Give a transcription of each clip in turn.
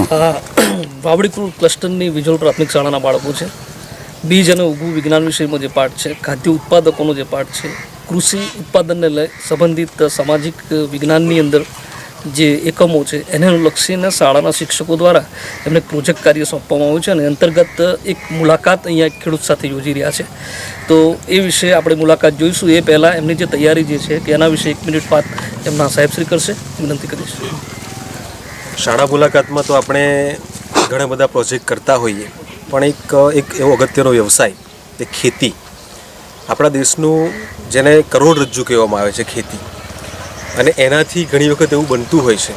વાવડીપુર ક્લસ્ટરની વિજોલ પ્રાથમિક શાળાના બાળકો છે. બીજ અને ઉગવું વિજ્ઞાન વિષયમાં જે પાઠ છે, ખાદ્ય ઉત્પાદકોનો જે પાઠ છે, કૃષિ ઉત્પાદનને લઈ સંબંધિત સામાજિક વિજ્ઞાનની અંદર જે એકમો છે એને લક્ષીને શાળાના શિક્ષકો દ્વારા એમને પ્રોજેક્ટ કાર્ય સોંપવામાં આવ્યું છે અને અંતર્ગત એક મુલાકાત અહીંયા ખેડૂત સાથે યોજી રહ્યા છે. તો એ વિશે આપણે મુલાકાત જોઈશું. એ પહેલાં એમની જે તૈયારી જે છે કે એના વિશે 1 મિનિટ વાત એમના સાહેબશ્રી કરશે, વિનંતી કરીશ. શાળા મુલાકાતમાં તો આપણે ઘણા બધા પ્રોજેક્ટ કરતા હોઈએ, પણ એક એવો અગત્યનો વ્યવસાય એ ખેતી, આપણા દેશનું જેને કરોડરજ્જુ કહેવામાં આવે છે ખેતી, અને એનાથી ઘણી વખત એવું બનતું હોય છે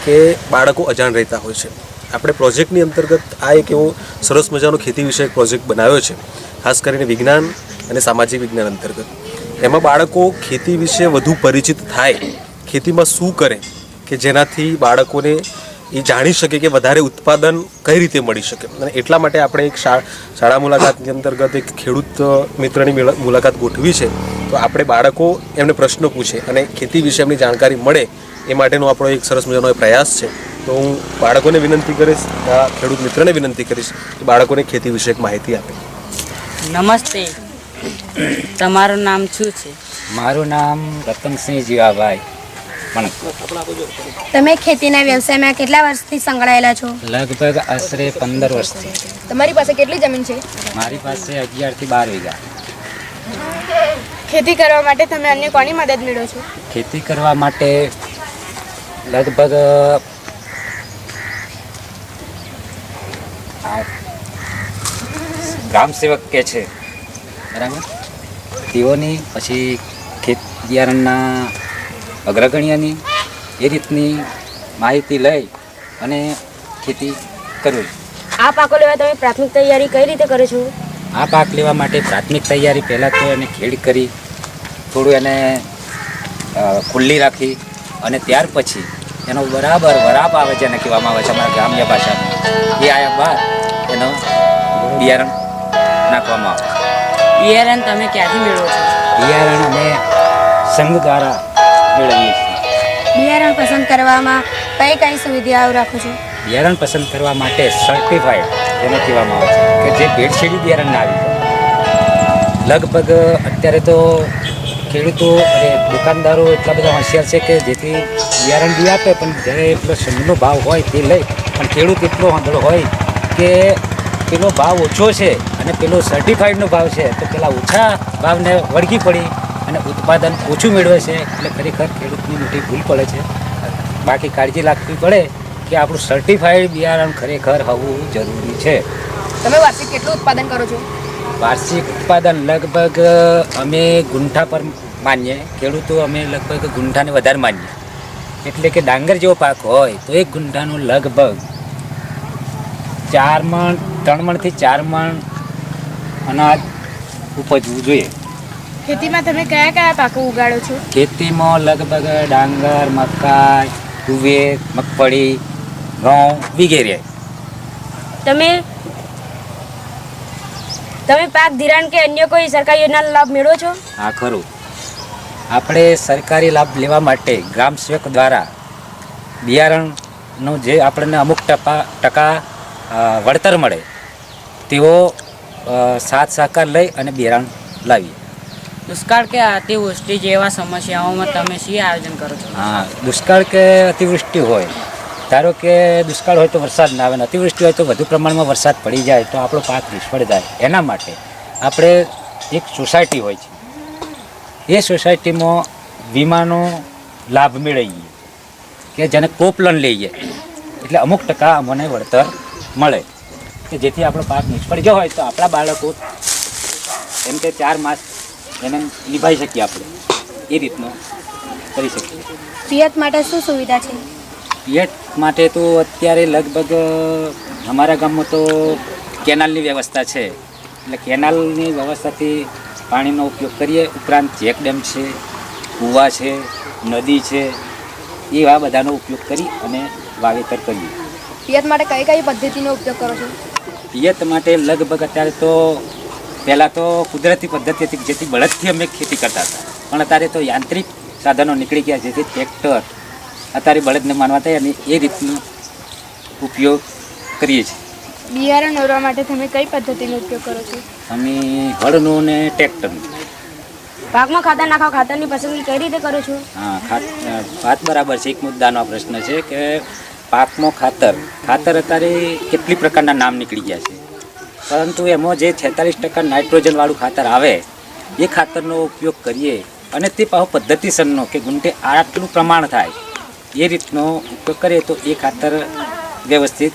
કે બાળકો અજાણ રહેતા હોય છે. આપણે પ્રોજેક્ટની અંતર્ગત આ એક એવો સરસ મજાનો ખેતી વિષયક પ્રોજેક્ટ બનાવ્યો છે, ખાસ કરીને વિજ્ઞાન અને સામાજિક વિજ્ઞાન અંતર્ગત. એમાં બાળકો ખેતી વિશે વધુ પરિચિત થાય, ખેતીમાં શું કરે કે જેનાથી બાળકોને એ જાણી શકે કે વધારે ઉત્પાદન કઈ રીતે મળી શકે. અને એટલા માટે આપણે એક શાળા મુલાકાતની અંતર્ગત એક ખેડૂત મિત્રની મુલાકાત ગોઠવી છે. તો આપણે બાળકો એમને પ્રશ્નો પૂછે અને ખેતી વિશે એમની જાણકારી મળે એ માટેનો આપણો એક સરસ મજાનો પ્રયાસ છે. તો હું બાળકોને વિનંતી કરીશ, ખેડૂત મિત્રને વિનંતી કરીશ કે બાળકોને ખેતી વિશે એક માહિતી આપે. નમસ્તે, તમારું નામ શું છે? મારું નામ રતનસિંહ જીવાભાઈ. તમે ખેતીના વ્યવસાયમાં કેટલા વર્ષથી સંકળાયેલા છો? લગભગ આશરે 15 વર્ષથી. તમારી પાસે કેટલી જમીન છે? મારી પાસે 11 થી 12 વીઘા. ખેતી કરવા માટે તમે અન્ય કોની મદદ મેળવો છો? ખેતી કરવા માટે લગભગ ગ્રામ સેવક કે છે બરાબર, તેઓની, પછી ખેત બિયારણના અગ્રગણ્યની એ રીતની માહિતી લઈ અને ખેતી કરવી. આ પાકો લેવા તમે પ્રાથમિક તૈયારી કઈ રીતે કરો છો? આ પાક લેવા માટે પ્રાથમિક તૈયારી પહેલાં તો એને ખેડ કરી, થોડું એને ખુલ્લી રાખી, અને ત્યાર પછી એનો બરાબર વરાપ આવે છે, એને કહેવામાં આવે છે અમારા ગ્રામ્ય ભાષામાં. એ આવ્યા બાદ એનો બિયારણ નાખવામાં આવે. બિયારણ તમે ક્યાંથી મેળવો છો? બિયારણ અમે સંઘ દ્વારા મેળવીએ છીએ. બિયારણ પસંદ કરવામાં કઈ કઈ સુવિધાઓ રાખો છો? બિયારણ પસંદ કરવા માટે સર્ટિફાઈડ જેને કહેવામાં આવે છે, કે જે ભેળસેળી બિયારણ ના આવી જાય. લગભગ અત્યારે તો ખેડૂતો અને દુકાનદારો એટલા બધા હોશિયાર છે કે જેથી બિયારણ બી આપે, પણ જ્યારે એટલો સંઘનો ભાવ હોય તે લઈ, પણ ખેડૂત એટલો આંધળો હોય કે પેલો ભાવ ઓછો છે અને પેલો સર્ટિફાઈડનો ભાવ છે, તો પેલા ઓછા ભાવને વળગી પડી અને ઉત્પાદન ઓછું મેળવે છે. એટલે ખરેખર ખેડૂતની મોટી ભૂલ પડે છે. બાકી કાળજી રાખવી પડે કે આપણું સર્ટિફાઈડ બિયારણ ખરેખર હોવું જરૂરી છે. તમે વાર્ષિક કેટલું ઉત્પાદન કરો છો? વાર્ષિક ઉત્પાદન લગભગ અમે ગુંઠા પર માનીએ, ખેડૂતો અમે લગભગ ગુંઠાને વધારે માનીએ. એટલે કે ડાંગર જેવો પાક હોય તો એક ગુંઠાનું લગભગ 3 મણથી 4 મણ અનાજ ઉપજવું જોઈએ. ખેતીમાં તમે કયા કયા પાકો ઉગાડો છો? ખેતીમાં લગભગ ડાંગર, મકાઈ, તુવેર, મગફળી, ઘઉં વગેરે. તમે પાક ધિરાણ કે અન્ય કોઈ સરકારી યોજનાનો લાભ મેળવો છો? હા, ખરું. આપણે સરકારી લાભ લેવા માટે ગ્રામ સેવક દ્વારા બિયારણનું જે આપણને અમુક ટકા વળતર મળે તેવો સાથ સહકાર લઈ અને બિયારણ લાવીએ. દુષ્કાળ કે અતિવૃષ્ટિ જેવા સમસ્યાઓમાં તમે શું આયોજન કરો છો? હા, દુષ્કાળ કે અતિવૃષ્ટિ હોય, ધારો કે દુષ્કાળ હોય તો વરસાદ ના આવે, ને અતિવૃષ્ટિ હોય તો વધુ પ્રમાણમાં વરસાદ પડી જાય તો આપણો પાક નિષ્ફળ જાય. એના માટે આપણે એક સોસાયટી હોય છે, એ સોસાયટીમાં વીમાનો લાભ મેળવીએ કે જેને કોપલન લઈએ, એટલે અમુક ટકા અમને વળતર મળે કે જેથી આપણો પાક નિષ્ફળ ગયો હોય તો આપણા બાળકો એમ કે 4 માસ એને નિભાઈ શકીએ, આપણે એ રીતનું કરી શકીએ. પિયત માટે શું સુવિધા છે? પિયત માટે તો અત્યારે લગભગ અમારા ગામમાં તો કેનાલની વ્યવસ્થા છે, એટલે કેનાલની વ્યવસ્થાથી પાણીનો ઉપયોગ કરીએ. ઉપરાંત ચેક ડેમ છે, કૂવા છે, નદી છે, એવા બધાનો ઉપયોગ કરી અને વાવેતર કરીએ. પિયત માટે કઈ કઈ પદ્ધતિનો ઉપયોગ કરો છો? પિયત માટે લગભગ અત્યારે તો પહેલાં તો કુદરતી પદ્ધતિ હતી, જેથી બળદથી અમે ખેતી કરતા હતા, પણ અત્યારે તો યાંત્રિક સાધનો નીકળી ગયા, જેથી ટ્રેક્ટર અત્યારે બળદને માનવા થાય અને એ રીતનું ઉપયોગ કરીએ છીએ. બિયારણ દોરવા માટે તમે કઈ પદ્ધતિનો ઉપયોગ કરો છો? અમે હળનું ને ટ્રેક્ટરનું. પાકમાં ખાતર નાખો, ખાતરની પસંદગી કઈ રીતે કરો છો? હા, વાત બરાબર છે. એક મુદ્દાનો આ પ્રશ્ન છે કે પાકમાં ખાતર અત્યારે કેટલી પ્રકારના નામ નીકળી ગયા છે, પરંતુ એમાં જે 46% નાઇટ્રોજનવાળું ખાતર આવે એ ખાતરનો ઉપયોગ કરીએ અને તે પાછો પદ્ધતિસરનો કે ગુંઠે આટલું પ્રમાણ થાય એ રીતનો ઉપયોગ કરીએ તો એ ખાતર વ્યવસ્થિત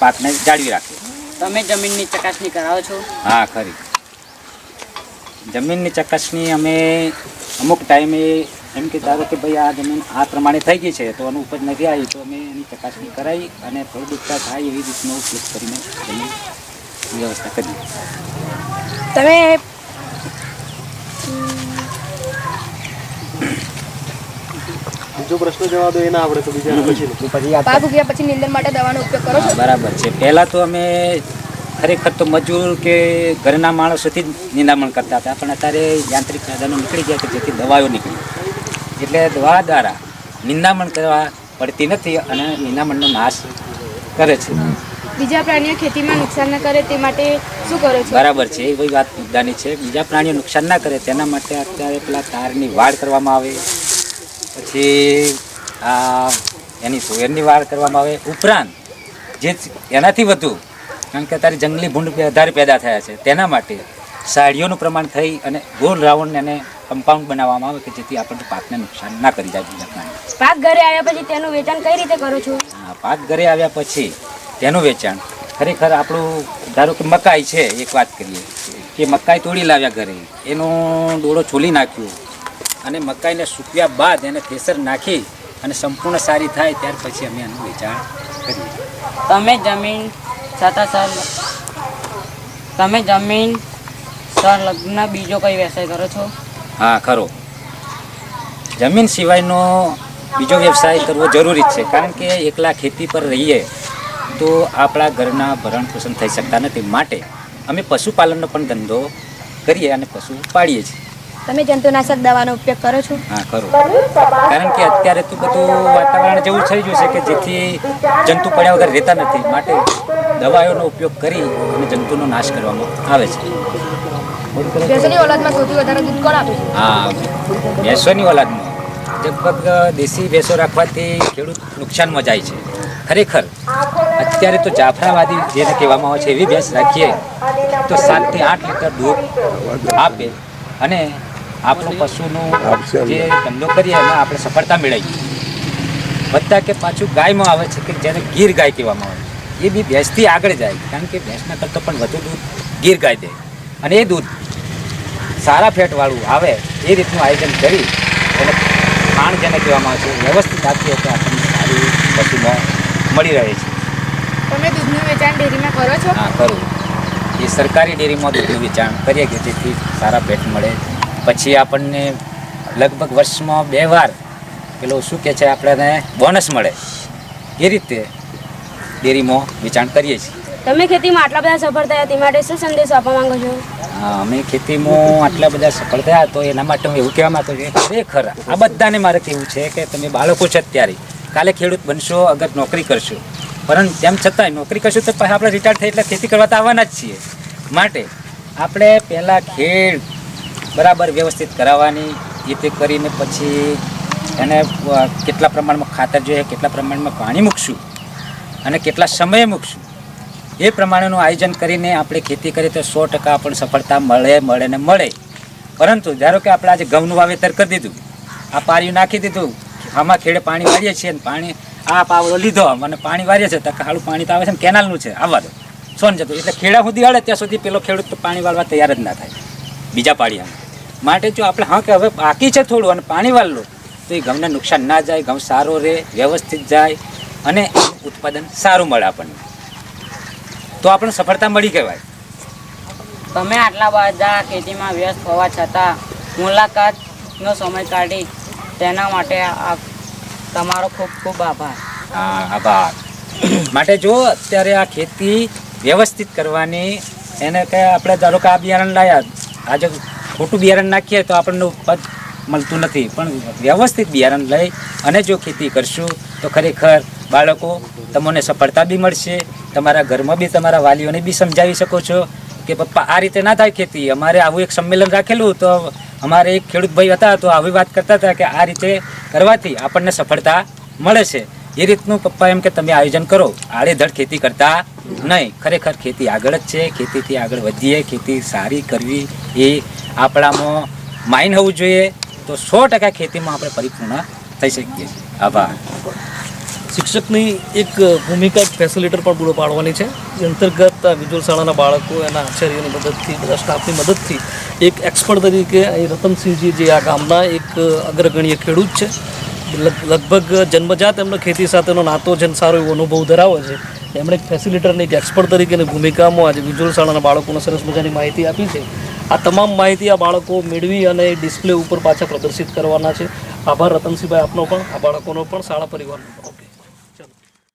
પાકને જાળવી રાખે. તમે જમીનની ચકાસણી કરાવો છો? હા, ખરી. જમીનની ચકાસણી અમે અમુક ટાઈમે એમ કે ધારો કે ભાઈ આ જમીન આ પ્રમાણે થઈ ગઈ છે તો આનું ઉપજ નથી આવી તો અમે એની ચકાસણી કરાવી અને ફળદ્રુપતા થાય એવી રીતનો ઉપયોગ કરીને જમીન વ્યવસ્થા કરીએ. તમે બીજો પ્રશ્ન જવાબ દો એના આપણે તો બીજા પછી તો પછી યાદ પાક ઉગ્યા પછી નિંદણ માટે દવાનો ઉપયોગ કરો છો? હા, બરાબર છે. પહેલાં તો અમે ખરેખર તો મજૂર કે ઘરના માણસોથી જ નિંદામણ કરતા હતા, પણ અત્યારે યાંત્રિક સાધનો નીકળી ગયા કે જેથી દવાઓ નીકળી, એટલે દવા દ્વારા નિંદામણ કરવા પડતી નથી અને નિંદામણનો નાશ કરે છે. બીજા પ્રાણીઓ ખેતીમાં નુકસાન ન કરે તે માટે શું કરો છો? બરાબર છે, એ વાત મુદ્દાની છે. બીજા પ્રાણીઓ નુકસાન ના કરે તેના માટે અત્યારે પેલા તારની વાડ કરવામાં આવે, પછી આ એની સોયરની વાડ કરવામાં આવે. ઉપરાંત જે એનાથી વધુ, કારણ કે અત્યારે જંગલી ભૂંડ વધારે પેદા થયા છે, તેના માટે સાડીઓનું પ્રમાણ થઈ અને ગોળ રાઉન્ડ એને કમ્પાઉન્ડ બનાવવામાં આવે કે જેથી આપણને પાકને નુકસાન ના કરી જાય બીજા પ્રાણી. પાક ઘરે આવ્યા પછી તેનું વેચાણ કઈ રીતે કરો છો? હા, પાક ઘરે આવ્યા પછી તેનું વેચાણ ખરેખર આપણું ધારો કે મકાઈ છે, એક વાત કરીએ કે મકાઈ તોડી લાવ્યા ઘરે, એનો ડોળો છોલી નાખ્યો અને મકાઈને સૂકવ્યા બાદ એને થ્રેસર નાખી અને સંપૂર્ણ સારી થાય ત્યાર પછી અમે એનું વેચાણ કરીએ. તમે જમીન સંલગ્ન બીજો કઈ વ્યવસાય કરો છો? હા, ખરો. જમીન સિવાયનો બીજો વ્યવસાય કરવો જરૂરી જ છે, કારણ કે એકલા ખેતી પર રહીએ તો આપણા ઘરના ભરણ પોષણ થઈ શકતા નથી. માટે અમે પશુપાલનનો પણ ધંધો કરીએ અને પશુ પાળીએ છીએ. તમે જંતુનાશક દવાનો ઉપયોગ કરો છો? હા, ખરું. કારણ કે અત્યારે તો બધું વાતાવરણ જેવું થઈ ગયું છે કે જેથી જંતુ પડ્યા વગર રહેતા નથી, માટે દવાઓનો ઉપયોગ કરી અને જંતુનો નાશ કરવામાં આવે છે. ભેંસની ઓલાદમાં સૌથી વધારે દૂધ કોણ આપે છે? હા, ભેંસોની ઓલાદમાં લગભગ દેશી ભેંસો રાખવાથી ખેડૂત નુકસાનમાં જાય છે. ખરેખર અત્યારે તો જાફરાવાદી જેને કહેવામાં આવે છે એવી ભેંસ રાખીએ તો 7 થી 8 લીટર દૂધ આપે અને આપણું પશુનું જે ધંધો કરીએ એમાં આપણે સફળતા મેળવીએ. બધા કે પાછું ગાયમાં આવે છે કે જેને ગીર ગાય કહેવામાં આવે છે, એ બી ભેંસથી આગળ જાય, કારણ કે ભેંસના કરતાં પણ વધુ દૂધ ગીર ગાય દે અને એ દૂધ સારા ફેટવાળું આવે એ રીતનું આયોજન કરી અને ખાણ જેને કહેવામાં આવે છે વ્યવસ્થિત આપીએ તો આપણને સારી પશુમાં મળી રહે છે. તમે દૂધનું વેચાણ ડેરીમાં કરો છો? હા, ખરું. એ સરકારી ડેરીમાં દૂધનું વેચાણ કરીએ કે જેથી સારા ભેટ મળે. પછી આપણને લગભગ વર્ષમાં 2 વાર પેલો શું કહે છે આપણને બોનસ મળે, એ રીતે ડેરીમાં વેચાણ કરીએ છીએ. તમે ખેતીમાં આટલા બધા સફળ થયા તે માટે શું સંદેશો આપવા માંગો છો? અમે ખેતીમાં આટલા બધા સફળ થયા તો એના માટે હું એવું કહેવા માંગુ છું કે ખરેખર આ બધાને મારે કહેવું છે કે તમે બાળકો છે અત્યારે, કાલે ખેડૂત બનશો, અગર નોકરી કરશો, પરંતુ તેમ છતાંય નોકરી કરશું તો પછી આપણે રિટાયર થઈ એટલે ખેતી કરવા તો આવવાના જ છીએ. માટે આપણે પહેલાં ખેડ બરાબર વ્યવસ્થિત કરાવવાની, એ તે કરીને પછી એને કેટલા પ્રમાણમાં ખાતર જોઈએ, કેટલા પ્રમાણમાં પાણી મૂકશું અને કેટલા સમયે મૂકશું એ પ્રમાણેનું આયોજન કરીને આપણે ખેતી કરીએ તો 100% આપણને સફળતા મળે. પરંતુ ધારો કે આપણે આજે ઘઉંનું વાવેતર કરી દીધું, આ પારિયું નાખી દીધું, આમાં ખેડે પાણી વાળીએ છીએ અને પાણી આ પાવડો લીધો અને પાણી વાળીએ છીએ તો કાળું પાણી તો આવે છે ને કેનાલનું છે, આવવા દો સોન જતું, એટલે ખેડા સુધી હળે ત્યાં સુધી પેલો ખેડૂત તો પાણી વાળવા તૈયાર જ ના થાય બીજા પાળિયામાં. માટે જો આપણે હા કે હવે બાકી છે થોડું અને પાણી વાળલું તો એ ઘઉંને નુકસાન ના જાય, ઘઉં સારો રહે, વ્યવસ્થિત જાય અને ઉત્પાદન સારું મળે આપણને, તો આપણને સફળતા મળી કહેવાય. તમે આટલા બધા ખેતીમાં વ્યસ્ત હોવા છતાં મુલાકાતનો સમય કાઢી તેના માટે તમારો ખૂબ ખૂબ આભાર. આભાર. માટે જો અત્યારે આ ખેતી વ્યવસ્થિત કરવાની, એને કે આપણે ધારો કે આ બિયારણ લાવ્યા, આજે ખોટું બિયારણ નાખીએ તો આપણને ઉત્પાદ મળતું નથી, પણ વ્યવસ્થિત બિયારણ લઈ અને જો ખેતી કરશું તો ખરેખર બાળકો તમને સફળતા બી મળશે. તમારા ઘરમાં બી તમારા વાલીઓને બી સમજાવી શકો છો કે પપ્પા આ રીતે ના થાય ખેતી. અમારે આવું એક સંમેલન રાખેલું તો અમારે એક ખેડૂત ભાઈ હતા તો આવી વાત કરતા હતા કે આ રીતે કરવાથી આપણને સફળતા મળે છે. એ રીતનું પપ્પા એમ કે તમે આયોજન કરો, આડેધડ ખેતી કરતા નહીં. ખરેખર ખેતી આગળ જ છે, ખેતીથી આગળ વધીએ, ખેતી સારી કરવી એ આપણામાં માઇન્ડ હોવું જોઈએ, તો 100% ખેતીમાં આપણે પરિપૂર્ણ થઈ શકીએ. આભાર. શિક્ષકની એક ભૂમિકા એક ફેસિલિટર પણ પૂરો પાડવાની છે. એ અંતર્ગત આ વિજોલ શાળાના બાળકો એના આચાર્યોની મદદથી, બધા સ્ટાફની મદદથી એક એક્સપર્ટ તરીકે અહીં રતનસિંહજી જે આ ગામના એક અગ્રગણ્ય ખેડૂત છે, લગભગ જન્મજાત એમનો ખેતી સાથેનો નાતો છે, સારો એવો અનુભવ ધરાવે છે. એમણે એક ફેસિલિટરની એક એક્સપર્ટ તરીકેની ભૂમિકામાં આજે વિજોલ શાળાના બાળકોને સરસ મજાની માહિતી આપી છે. આ તમામ માહિતી આ બાળકો મેળવી અને ડિસ્પ્લે ઉપર પાછા પ્રદર્શિત કરવાના છે. આભાર રતનસિંહભાઈ આપનો પણ, આ બાળકોનો પણ, શાળા પરિવારનો. ઓકે.